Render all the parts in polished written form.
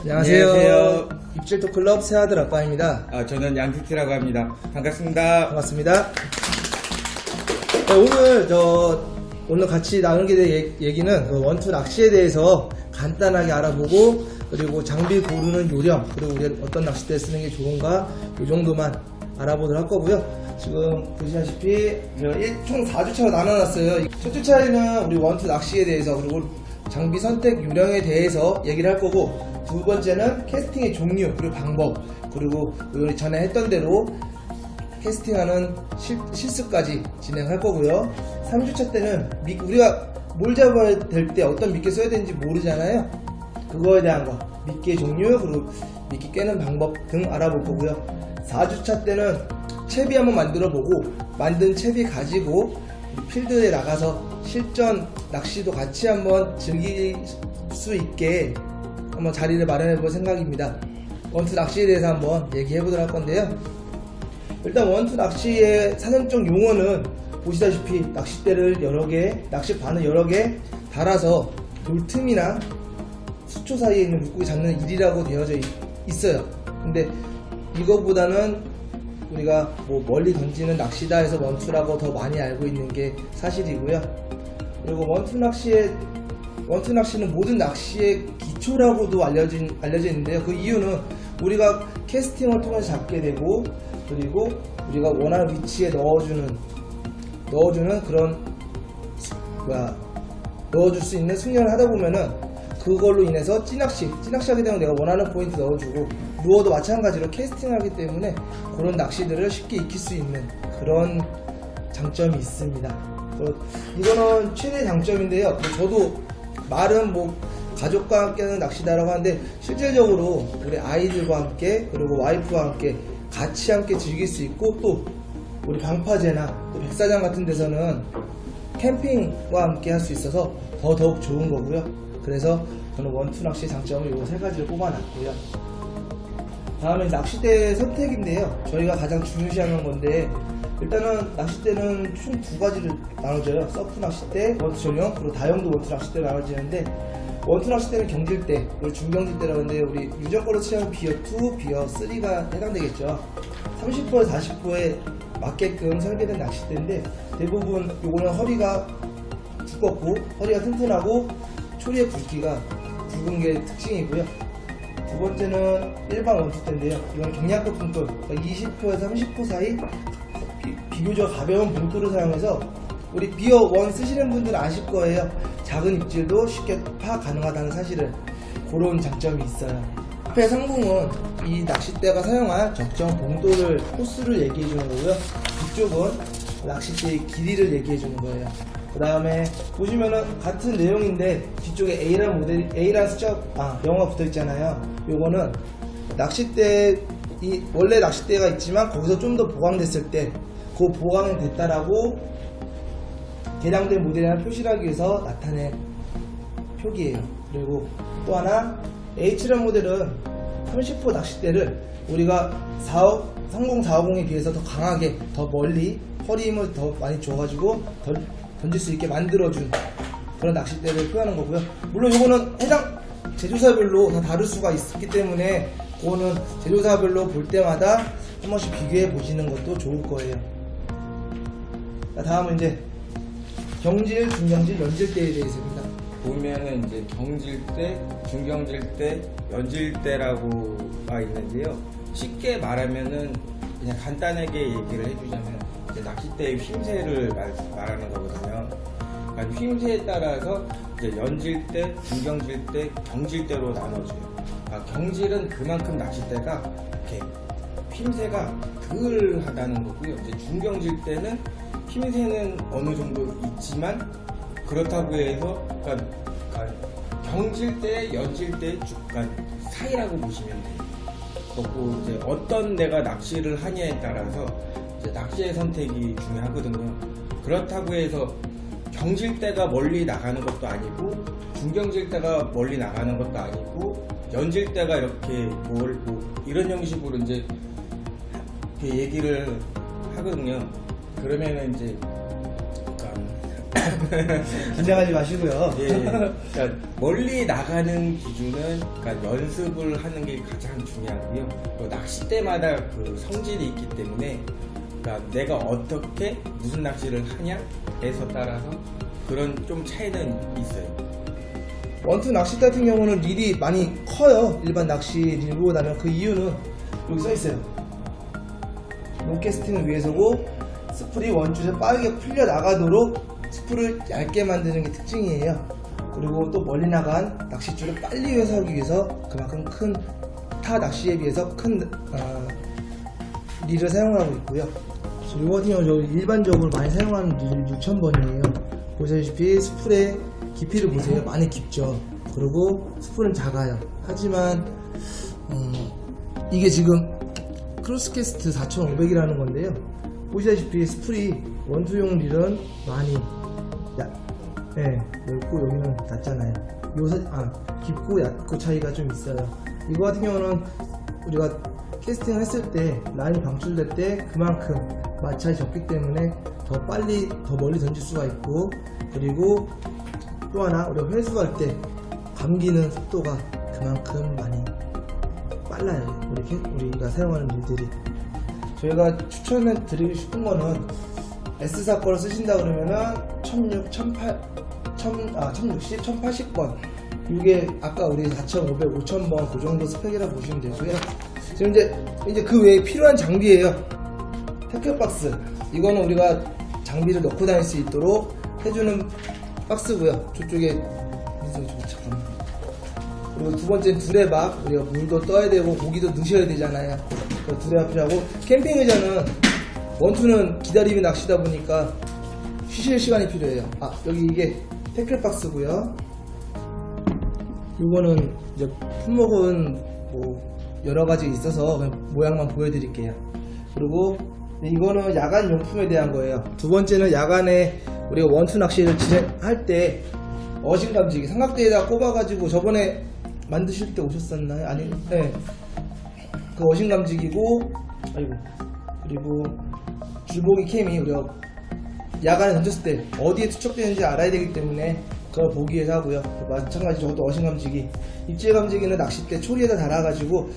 안녕하세요. 입질토클럽 새아들 아빠입니다. 저는 양티티라고 합니다. 반갑습니다. 반갑습니다. 네, 오늘 같이 나누게 될 얘기는 원투 낚시에 대해서 간단하게 알아보고, 그리고 장비 고르는 요령, 그리고 우리 어떤 낚싯대 쓰는 게 좋은가, 이 정도만 알아보도록 할 거고요. 지금 보시다시피 제가 총 4주차로 나눠놨어요. 첫 주차에는 우리 원투 낚시에 대해서, 그리고 장비 선택 요령에 대해서 얘기를 할 거고, 두 번째는 캐스팅의 종류, 그리고 방법, 그리고 우리 전에 했던 대로 캐스팅하는 실습까지 진행할 거고요. 3주차 때는 우리가 뭘 잡아야 될 때 어떤 미끼 써야 되는지 모르잖아요. 그거에 대한 거, 미끼의 종류, 그리고 미끼 깨는 방법 등 알아볼 거고요. 4주차 때는 채비 한번 만들어 보고, 만든 채비 가지고 필드에 나가서 실전 낚시도 같이 한번 즐길 수 있게 한번 자리를 마련해 볼 생각입니다. 원투 낚시에 대해서 한번 얘기해 보도록 할 건데요. 일단 원투 낚시의 사전적 용어는 보시다시피 낚싯대를 여러 개, 낚싯바늘 여러 개 달아서 돌틈이나 수초 사이에 있는 물고기 잡는 일이라고 되어져 있어요. 근데 이거보다는 우리가 멀리 던지는 낚시다 해서 원투라고 더 많이 알고 있는 게 사실이고요. 그리고 원투 낚시는 모든 낚시의 기초라고도 알려져 있는데요. 그 이유는 우리가 캐스팅을 통해서 잡게 되고, 그리고 우리가 원하는 위치에 넣어주는 그런 넣어줄 수 있는 숙련을 하다 보면은 그걸로 인해서 찌낚시 하게 되면 내가 원하는 포인트 넣어주고, 루어도 마찬가지로 캐스팅하기 때문에 그런 낚시들을 쉽게 익힐 수 있는 그런 장점이 있습니다. 이거는 최대 장점인데요. 저도 말은 가족과 함께 하는 낚시다라고 하는데, 실질적으로 우리 아이들과 함께, 그리고 와이프와 함께 같이 함께 즐길 수 있고, 또 우리 방파제나 또 백사장 같은 데서는 캠핑과 함께 할 수 있어서 더욱 좋은 거고요. 그래서 저는 원투 낚시 장점을 이 세 가지를 꼽아놨고요. 다음에 낚싯대 선택인데요. 저희가 가장 중요시하는 건데, 일단은 낚싯대는 총 두 가지를 나눠져요. 서프 낚싯대, 원투 전용, 그리고 다용도 원투 낚싯대로 나눠지는데, 원투 낚싯대는 경질대, 그리고 중경질대라고 하는데, 우리 유전거로 치면 비어 2, 비어 3가 해당되겠죠. 30호에 40호에 맞게끔 설계된 낚싯대인데, 대부분 요거는 허리가 두껍고 허리가 튼튼하고 초리의 굵기가 굵은 게 특징이고요. 두 번째는 일반 원투대인데요. 이건 경량급 봉돌, 그러니까 20호에서 30호 사이 비교적 가벼운 봉돌을 사용해서, 우리 비어 1 쓰시는 분들은 아실 거예요. 작은 입질도 쉽게 파악 가능하다는 사실을, 그런 장점이 있어요. 앞에 상공은 이 낚싯대가 사용할 적정 봉돌을, 코스를 얘기해 주는 거고요. 뒤쪽은 낚싯대의 길이를 얘기해 주는 거예요. 그 다음에 보시면은 같은 내용인데, 뒤쪽에 A라는 영어가 붙어 있잖아요. 요거는 원래 낚싯대가 있지만 거기서 좀 더 보강됐을 때, 그 보강이 됐다라고 개량된 모델이나 표시를 하기 위해서 나타낸 표기예요. 그리고 또 하나, H라는 모델은 30호 낚싯대를 우리가 30-450에 비해서 더 강하게, 더 멀리 허리 힘을 더 많이 줘가지고 던질 수 있게 만들어준 그런 낚싯대를 표현하는 거고요. 물론 이거는 해당 제조사별로 다 다를 수가 있기 때문에, 그거는 제조사별로 볼 때마다 한 번씩 비교해 보시는 것도 좋을 거예요. 다음은 이제 경질, 중경질, 연질대에 대해서입니다. 보면은 이제 경질대, 중경질대, 연질대라고가 있는데요. 쉽게 말하면은 그냥 간단하게 얘기를 해주자면, 이제 낚싯대의 휘임새를 말하는 거거든요. 그러니까 휘임새에 따라서 이제 연질대, 중경질대, 경질대로 나눠져요. 그러니까 경질은 그만큼 낚싯대가 이렇게 휘임새가 덜 하다는 거고요. 이제 중경질대는 휘임새는 어느 정도 있지만, 그렇다고 해서 그러니까 경질대, 연질대 중간 사이라고 보시면 돼요. 그리고 이제 어떤 내가 낚시를 하냐에 따라서 이제 낚시의 선택이 중요하거든요. 그렇다고 해서 경질대가 멀리 나가는 것도 아니고, 중경질대가 멀리 나가는 것도 아니고, 연질대가 이렇게 이런 형식으로 이제 이렇게 얘기를 하거든요. 그러면은 이제 긴장하지 마시고요. 예, 그러니까 멀리 나가는 기준은 그러니까 연습을 하는 게 가장 중요하고요. 또 낚싯대마다 그 성질이 있기 때문에 그러니까 내가 어떻게 무슨 낚시를 하냐에서 따라서 그런 좀 차이는 있어요. 원투 낚시 같은 경우는 릴이 많이 커요. 일반 낚시 릴보다는. 그 이유는 여기 써있어요. 롱캐스팅을 위해서고 스풀이 원줄에 빠르게 풀려 나가도록 스풀을 얇게 만드는 게 특징이에요. 그리고 또 멀리 나간 낚싯줄을 빨리 회수하기 위해서 그만큼 큰 타 낚시에 비해서 큰 릴을 사용하고 있고요. 이거 같은 경우 일반적으로 많이 사용하는 릴 6000번이에요. 보시다시피 스풀의 깊이를 보세요. 많이 깊죠. 그리고 스풀은 작아요. 하지만 이게 지금 크로스캐스트 4500이라는 건데요. 보시다시피 스풀이 원투용 릴은 많이 넓고 여기는 낮잖아요. 깊고 얕고 차이가 좀 있어요. 이거 같은 경우는 우리가 캐스팅을 했을 때 라인이 방출될 때 그만큼 마찰이 적기 때문에 더 빨리 더 멀리 던질 수가 있고, 그리고 또 하나 우리가 회수할 때 감기는 속도가 그만큼 많이 빨라요. 우리가 사용하는 릴들이. 저희가 추천해 드리고 싶은 거는 S사 거를 쓰신다 그러면은 1060, 1080번. 이게 아까 우리 4500, 5000번 그 정도 스펙이라 보시면 되고요. 지금 이제 그 외에 필요한 장비예요. 태클박스. 이거는 우리가 장비를 넣고 다닐 수 있도록 해주는 박스고요. 저쪽에 잠깐만. 그리고 두 번째는 두레박. 우리가 물도 떠야 되고 고기도 넣으셔야 되잖아요. 그 두레박 필요하고, 캠핑 의자는 원투는 기다림이 낚시다 보니까 쉬실 시간이 필요해요. 여기 이게 태클박스고요. 요거는 이제 품목은 뭐 여러 가지 있어서 그냥 모양만 보여드릴게요. 그리고 이거는 야간 용품에 대한 거예요. 두 번째는 야간에 우리가 원투 낚시를 진행할 때 어신감지기 삼각대에다 꼽아가지고 저번에 만드실 때 오셨었나요? 아니, 네. 그 어신감지기고, 그리고 줄보기 캠이 우리가 야간에 던졌을 때 어디에 투척되는지 알아야 되기 때문에 그걸 보기 위해서 하고요. 마찬가지 저것도 어신감지기. 입질감지기는 낚싯대 초리에다 달아가지고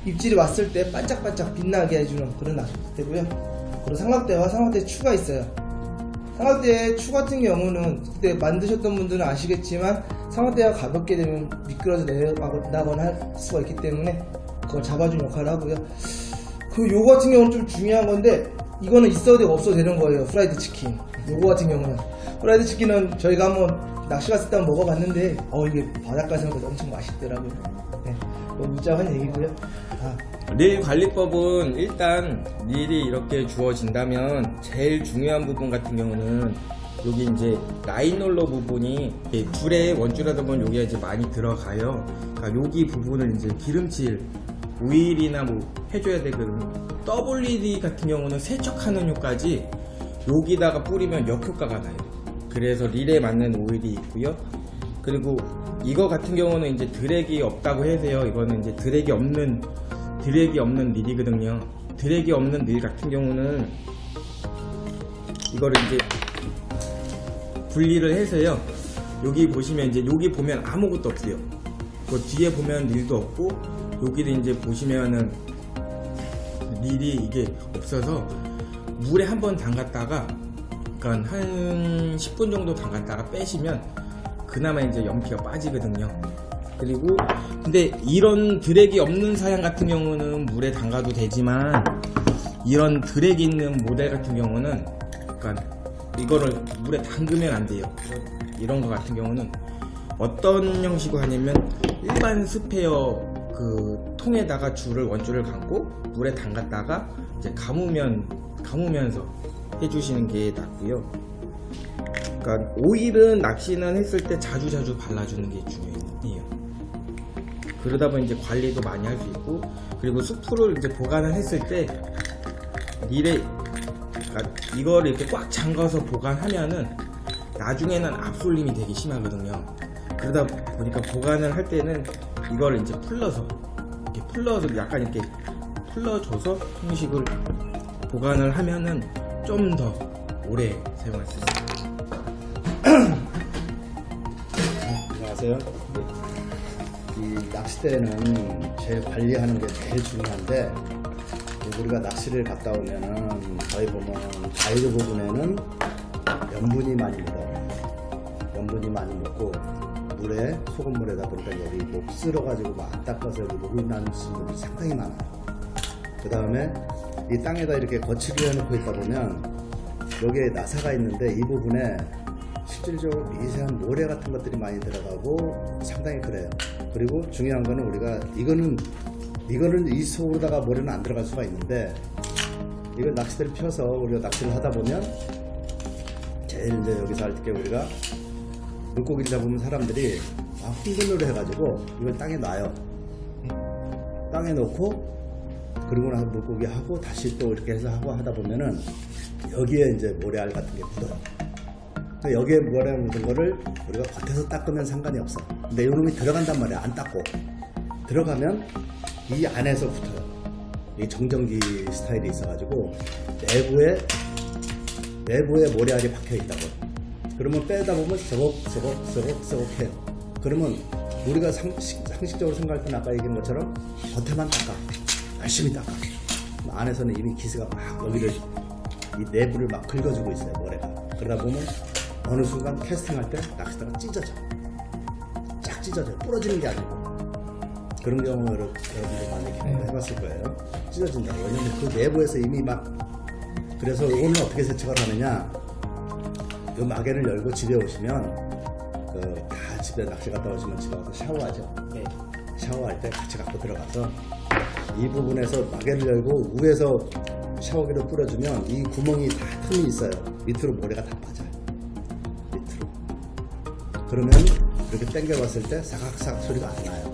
입질이 왔을 때 반짝반짝 빛나게 해주는 그런 낚싯대고요. 그리고 삼각대와 삼각대 추가 있어요. 삼각대 추 같은 경우는 그때 만드셨던 분들은 아시겠지만 삼각대가 가볍게 되면 미끄러져 내려가거나 할 수가 있기 때문에 그걸 잡아주는 역할을 하고요. 요거 같은 경우는 좀 중요한 건데, 이거는 있어도 되고 없어도 되는 거예요. 프라이드 치킨. 요거 같은 경우는 프라이드 치킨은 저희가 한번 낚시 갔을 때 한번 먹어봤는데 이게 바닷가에서 먹어도 엄청 맛있더라고요. 네, 무자한 얘기고요. 릴 관리법은 일단 릴이 이렇게 주어진다면 제일 중요한 부분 같은 경우는 여기 이제 라인롤러 부분이 줄에 원줄하다 보면 여기가 이제 많이 들어가요. 그러니까 여기 부분을 이제 기름칠 오일이나 뭐 해줘야 되거든요. 더블 릴이 같은 경우는 세척하는 효과지 여기다가 뿌리면 역효과가 나요. 그래서 릴에 맞는 오일이 있고요. 그리고 이거 같은 경우는 이제 드랙이 없다고 해서요. 이거는 이제 드랙이 없는 릴이거든요. 드랙이 없는 릴 같은 경우는 이거를 이제 분리를 해서요. 여기 보시면 이제 여기 보면 아무것도 없어요. 그 뒤에 보면 릴도 없고, 여기를 이제 보시면은 릴이 이게 없어서 물에 한번 담갔다가, 그러니까 한 10분 정도 담갔다가 빼시면 그나마 이제 연피가 빠지거든요. 그리고 근데 이런 드랙이 없는 사양 같은 경우는 물에 담가도 되지만, 이런 드랙이 있는 모델 같은 경우는 그러니까 이거를 물에 담그면 안 돼요. 이런 거 같은 경우는 어떤 형식으로 하냐면 일반 스페어 그 통에다가 원줄을 감고 물에 담갔다가 이제 감으면서 해주시는 게 낫고요. 그러니까 오일은 낚시는 했을 때 자주 발라주는 게 중요해요. 그러다 보면 이제 관리도 많이 할 수 있고, 그리고 수프를 이제 보관을 했을 때 릴에 그러니까 이거를 이렇게 꽉 잠가서 보관하면은 나중에는 압솔림이 되게 심하거든요. 그러다 보니까 보관을 할 때는 이거를 이제 풀러서 약간 이렇게 풀러줘서 형식을 보관을 하면은 좀 더 오래 사용할 수 있어요. 아세요? 이 낚싯대는 제일 관리하는 게 제일 중요한데 우리가 낚시를 갔다 오면은 거의 보면 가이드 부분에는 염분이 많이 묻어요. 염분이 많이 묻고 물에 소금물에다 보니까 여기 목 쓸어가지고 막 안 닦아서 여기 목이 나는 분들이 상당히 많아요. 그 다음에 이 땅에다 이렇게 거치를 해놓고 있다 보면 여기에 나사가 있는데 이 부분에 실질적으로 미세한 모래 같은 것들이 많이 들어가고 상당히 그래요. 그리고 중요한 거는 우리가 이거는 이 속으로다가 모래는 안 들어갈 수가 있는데 이걸 낚싯대를 펴서 우리가 낚시를 하다 보면 제일 이제 여기서 할 때 우리가 물고기를 잡으면 사람들이 흥분을 해가지고 이걸 땅에 놔요. 땅에 놓고 그리고 나서 물고기 하고 다시 또 이렇게 해서 하고 하다 보면은 여기에 이제 모래알 같은 게 묻어요. 그러니까 여기에 모래알 묻은 거를 우리가 겉에서 닦으면 상관이 없어. 근데 이놈이 들어간단 말이야. 안 닦고 들어가면 이 안에서 붙어요. 이 정전기 스타일이 있어가지고 내부에 모래알이 박혀 있다고. 그러면 빼다 보면 썩썩 해요. 그러면 우리가 상식적으로 생각할 때는 아까 얘기한 것처럼 겉에만 닦아. 열심히 닦아. 안에서는 이미 기스가 막 여기를 이 내부를 막 긁어주고 있어요. 모래가. 그러다 보면 어느 순간 캐스팅할 때 낚싯대가 찢어져. 쫙 찢어져요. 부러지는 게 아니고. 그런 경우 여러분들 많이 경험을 해봤을 거예요. 찢어진다고. 왜냐면 그 내부에서 이미 막. 그래서 오늘 어떻게 세척을 하느냐. 이 마개를 열고 집에 오시면 다 집에 낚시 갔다 오시면 집에 가서 샤워하죠. 네. 샤워할 때 같이 갖고 들어가서 이 부분에서 마개를 열고 위에서 샤워기를 뿌려주면 이 구멍이 다 틈이 있어요. 밑으로 모래가 다 빠져요. 밑으로. 그러면 이렇게 당겨봤을 때 사각사각 소리가 안 나요.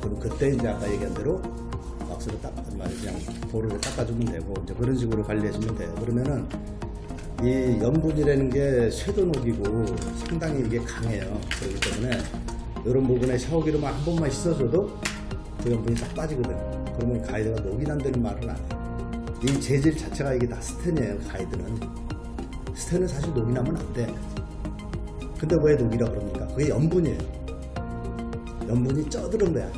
그럼 그때 이제 아까 얘기한 대로 박스로 그냥 볼을 닦아주면 되고 이제 그런 식으로 관리해주면 돼요. 그러면은 이 염분이라는 게 쇄도녹이고 상당히 이게 강해요. 그렇기 때문에 이런 부분에 샤워기로만 한 번만 씻어줘도 그 염분이 딱 빠지거든. 그러면 가이드가 녹이 난다는 말은 안 해요. 이 재질 자체가 이게 다 스텐이에요. 가이드는 스텐은 사실 녹이 나면 안 돼. 근데 왜 녹이라 그럽니까? 그게 염분이에요. 염분이 쪄들은 거야.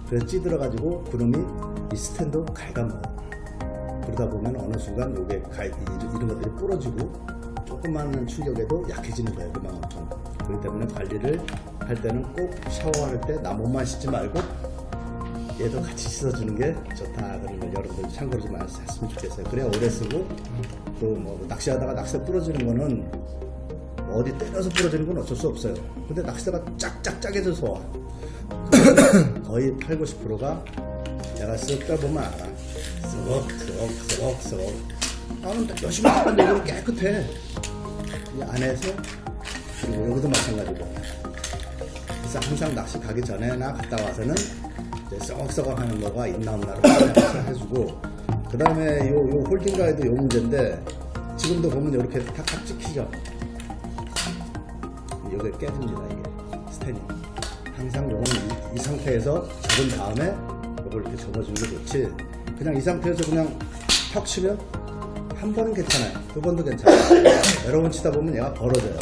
그래서 찌들어가지고 그놈이 이 스텐도 갉아먹어. 그러다 보면 어느 순간 요게 이런 것들이 부러지고 조그마한 출력에도 약해지는 거예요. 그만큼. 그렇기 때문에 관리를 할 때는 꼭 샤워할 때 나 몸만 씻지 말고 얘도 같이 씻어주는 게 좋다. 그런 걸 여러분들 참고로 좀 했으면 좋겠어요. 그래야 오래 쓰고 또 뭐 낚시하다가 낚시대 부러지는 거는 뭐 어디 때려서 부러지는 건 어쩔 수 없어요. 근데 낚시대가 쫙쫙 짜게져서 와. 거의 80~90%가 내가 쓱 빼보면 알아. 썩. 나는 열심히 닦았는데 이건 깨끗해. 이 안에서 그리고 여기도 마찬가지고. 그래서 항상 낚시 가기 전에나 갔다 와서는 이제 썩썩 하는 거가 있나 없나를 해주고 그 다음에 요 홀딩 가이드 요 문제인데 지금도 보면 이렇게 탁탁 찍히죠. 여기 깨집니다. 이게 스텐이. 항상 요거는 이 상태에서 접은 다음에 요걸 이렇게 접어주는 게 좋지. 그냥 이 상태에서 그냥 턱 치면 한 번은 괜찮아요. 두 번도 괜찮아요. 여러 번 치다 보면 얘가 벌어져요.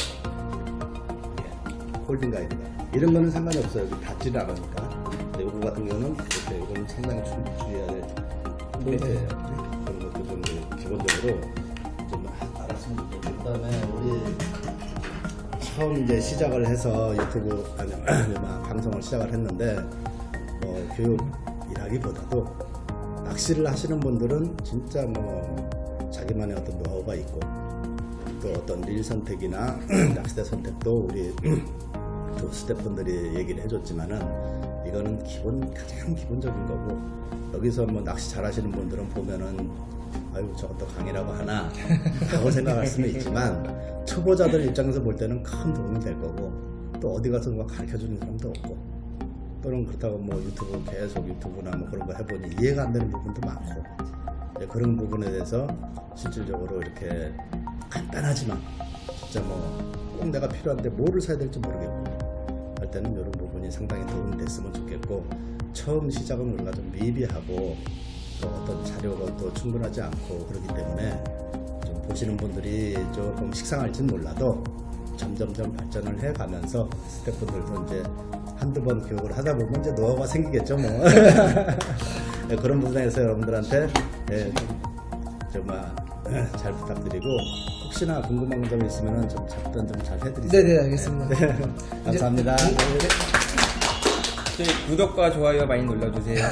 홀딩 가이드가. 이런 거는 상관이 없어요. 여기 닿지를 않으니까. 근데 요거 같은 경우는 이렇게 이거는 상당히 주의해야 될 포인트예요. 그런 것도 좀 기본적으로 좀 알았으면 좋겠고. 그 다음에 우리 처음 이제 시작을 해서 유튜브 방송을 시작을 했는데 교육이라기보다도 낚시를 하시는 분들은 진짜 자기만의 어떤 노하우가 있고 또 어떤 릴 선택이나 낚싯대 선택도 우리 또 스태프분들이 얘기를 해줬지만은 이거는 가장 기본적인 거고 여기서 낚시 잘 하시는 분들은 보면은 아유 저것도 강의라고 하나 라고 생각할 수는 있지만 초보자들 입장에서 볼 때는 큰 도움이 될 거고 또 어디 가서 가르쳐 주는 사람도 없고 또는 그렇다고 유튜브 계속 유튜브나 그런 거 해보니 이해가 안 되는 부분도 많고 그런 부분에 대해서 실질적으로 이렇게 간단하지만 진짜 꼭 내가 필요한데 뭐를 사야 될지 모르겠고 할 때는 이런 부분이 상당히 도움이 됐으면 좋겠고 처음 시작은 우리가 좀 미비하고 또 어떤 자료가 또 충분하지 않고 그렇기 때문에 좀 보시는 분들이 조금 식상할지는 몰라도 점점점 발전을 해가면서 스태프분들도 이제 한두 번 교육을 하다 보면 이제 노하우가 생기겠죠 뭐. 네, 그런 부분에서 여러분들한테 네, 정말 잘 부탁드리고 혹시나 궁금한 점 있으면 좀 답변 좀 잘 해드리세요. 네네, 알겠습니다. 네, 감사합니다. 네. 저희 구독과 좋아요 많이 눌러주세요.